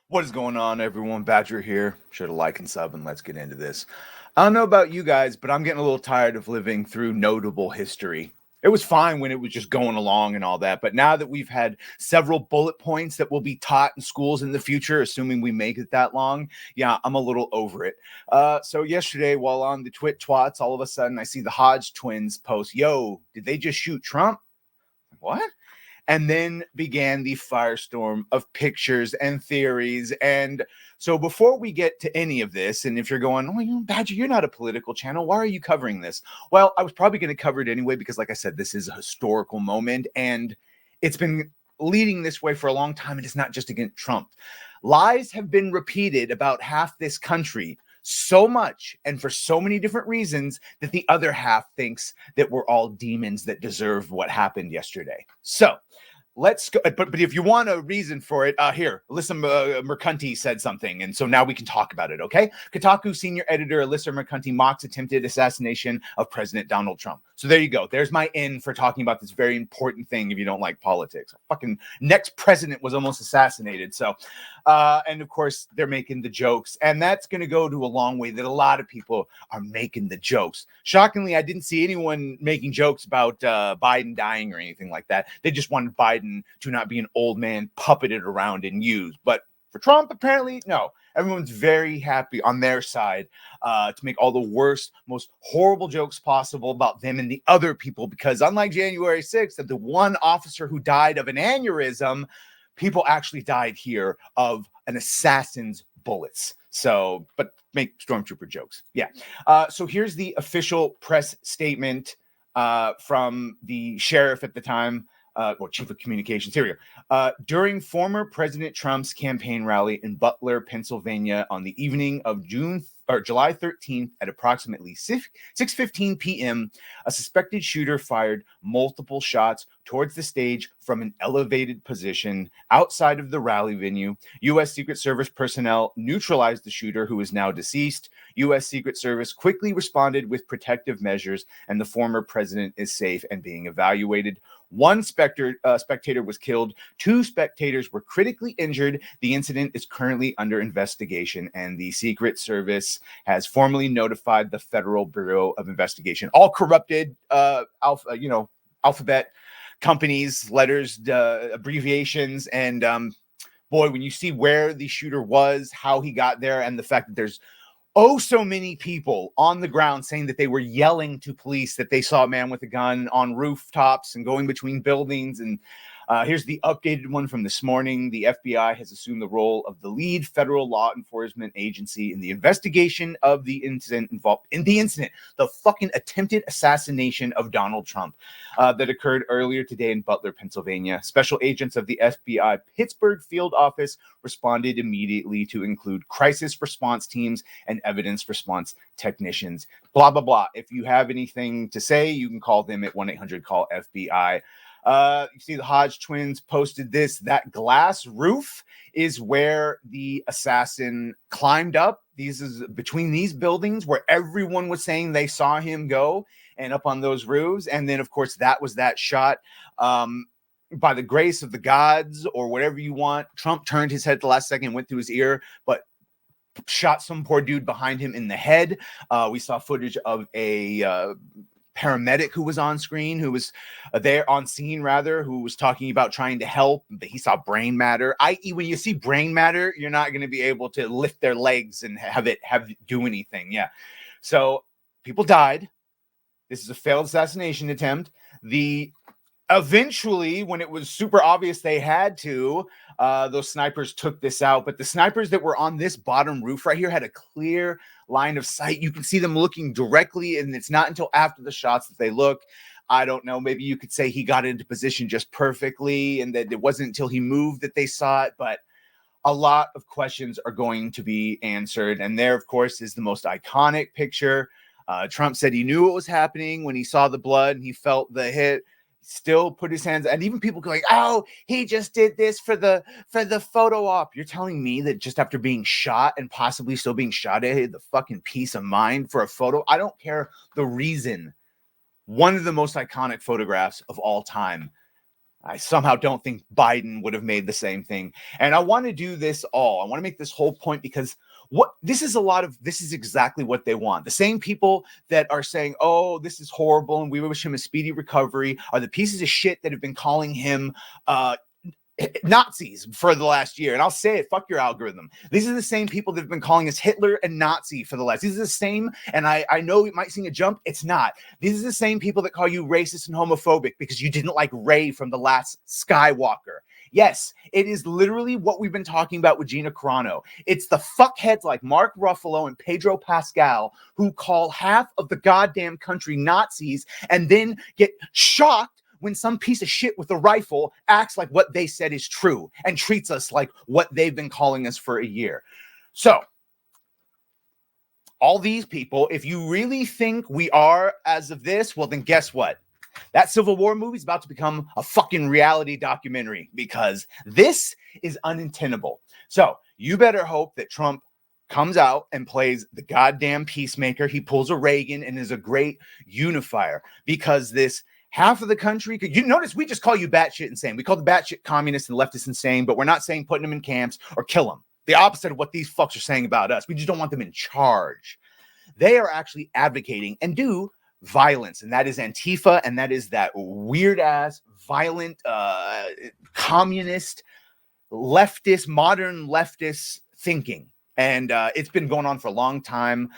What is going on, everyone? Badger here. Should have like and sub, and let's get into this. I don't know about you guys, but I'm getting a little tired of living through notable history. It was fine when it was just going along and all that, but now that we've had several bullet points that will be taught in schools in the future, assuming we make it that long, yeah, I'm a little over it. So yesterday, while on the Twit Twats, all of a sudden I see the Hodge twins post, "Yo, did they just shoot Trump?" What? And then began the firestorm of pictures and theories. And so before we get to any of this, and if you're going, "Oh, Badger, you're not a political channel, why are you covering this?" Well, I was probably going to cover it anyway, because like I said, this is a historical moment and it's been leading this way for a long time. And it's not just against Trump. Lies have been repeated about half this country so much and for so many different reasons that the other half thinks that we're all demons that deserve what happened yesterday. So let's go. But if you want a reason for it, here, Alyssa Mercanti said something, and so now we can talk about it, okay? Kotaku senior editor Alyssa Mercanti mocks attempted assassination of President Donald Trump. So there you go. There's my in for talking about this very important thing if you don't like politics. Fucking next president was almost assassinated. So, and of course, they're making the jokes, and that's going to go to a long way that a lot of people are making the jokes. Shockingly, I didn't see anyone making jokes about Biden dying or anything like that. They just wanted Biden to not be an old man puppeted around and used. But for Trump, apparently, no. Everyone's very happy on their side to make all the worst, most horrible jokes possible about them and the other people, because unlike January 6th, of the one officer who died of an aneurysm, people actually died here of an assassin's bullets. So, but make stormtrooper jokes. Yeah. So here's the official press statement from the sheriff at the time, or chief of communications. Here we go. During former President Trump's campaign rally in Butler, Pennsylvania, on the evening of July 13th at approximately 6:15 p.m., a suspected shooter fired multiple shots towards the stage from an elevated position outside of the rally venue. U.S. Secret Service personnel neutralized the shooter, who is now deceased. U.S. Secret Service quickly responded with protective measures, and the former president is safe and being evaluated. One spectator was killed. 2 spectators were critically injured. The incident is currently under investigation, and the Secret Service has formally notified the Federal Bureau of Investigation. All corrupted alphabet companies, letters, abbreviations, and boy, when you see where the shooter was, how he got there, and the fact that there's so many people on the ground saying that they were yelling to police that they saw a man with a gun on rooftops and going between buildings. And here's the updated one from this morning. The FBI has assumed the role of the lead federal law enforcement agency in the investigation of the incident the fucking attempted assassination of Donald Trump that occurred earlier today in Butler, Pennsylvania. Special agents of the FBI Pittsburgh field office responded immediately to include crisis response teams and evidence response technicians. Blah, blah, blah. If you have anything to say, you can call them at 1-800-CALL-FBI. You see the Hodge twins posted this. That glass roof is where the assassin climbed up. These is between these buildings where everyone was saying they saw him go and up on those roofs. And then, of course, that was that shot. By the grace of the gods or whatever you want, Trump turned his head the last second, went through his ear, but shot some poor dude behind him in the head. We saw footage of a paramedic who was on screen, who was there on scene rather, who was talking about trying to help, but he saw brain matter, i.e. when you see brain matter, you're not going to be able to lift their legs and have it do anything. Yeah. So people died. This is a failed assassination attempt. Eventually, when it was super obvious they had to, those snipers took this out. But the snipers that were on this bottom roof right here had a clear line of sight. You can see them looking directly, and it's not until after the shots that they look. I don't know. Maybe you could say he got into position just perfectly, and that it wasn't until he moved that they saw it. But a lot of questions are going to be answered. And there, of course, is the most iconic picture. Trump said he knew what was happening when he saw the blood and he felt the hit. Still put his hands, and even people going, "Oh, he just did this for the photo op." You're telling me that just after being shot and possibly still being shot at, the fucking peace of mind for a photo? I don't care the reason. One of the most iconic photographs of all time. I somehow don't think Biden would have made the same thing. And I want to do this all. I want to make this whole point because this is exactly what they want. The same people that are saying, oh, this is horrible and we wish him a speedy recovery are the pieces of shit that have been calling him Nazis for the last year. And I'll say it, fuck your algorithm. These are the same people that have been calling us Hitler and Nazi for the last. These are the same, and I know it might seem a jump. It's not. These are the same people that call you racist and homophobic because you didn't like Rey from The Last Skywalker. Yes, it is literally what we've been talking about with Gina Carano. It's the fuckheads like Mark Ruffalo and Pedro Pascal who call half of the goddamn country Nazis and then get shocked when some piece of shit with a rifle acts like what they said is true and treats us like what they've been calling us for a year. So, all these people, if you really think we are as of this, well, then guess what? That Civil War movie is about to become a fucking reality documentary because this is untenable. So, you better hope that Trump comes out and plays the goddamn peacemaker. He pulls a Reagan and is a great unifier because this half of the country, you notice we just call you batshit insane. We call the batshit communists and leftists insane, but we're not saying putting them in camps or kill them. The opposite of what these fucks are saying about us. We just don't want them in charge. They are actually advocating and do violence, and that is Antifa, and that is that weird ass, violent, communist, leftist, modern leftist thinking. And it's been going on for a long time.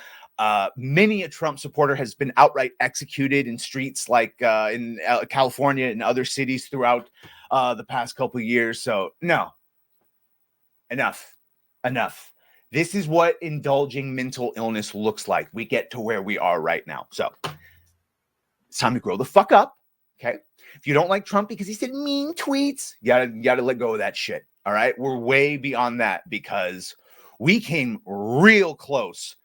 Many a Trump supporter has been outright executed in streets like in California and other cities throughout the past couple of years. So no, enough. This is what indulging mental illness looks like. We get to where we are right now. So it's time to grow the fuck up. Okay. If you don't like Trump because he said mean tweets, you gotta let go of that shit. All right. We're way beyond that because we came real close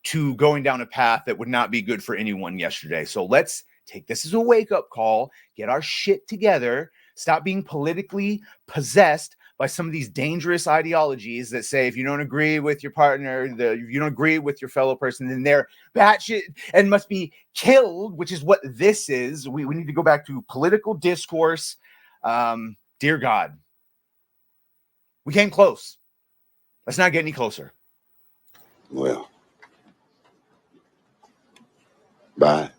to going down a path that would not be good for anyone yesterday. So let's take this as a wake-up call, get our shit together, stop being politically possessed by some of these dangerous ideologies that say if you don't agree with your partner, if you don't agree with your fellow person, then they're batshit and must be killed, which is what this is. We need to go back to political discourse. Dear God, we came close. Let's not get any closer. Well, bye.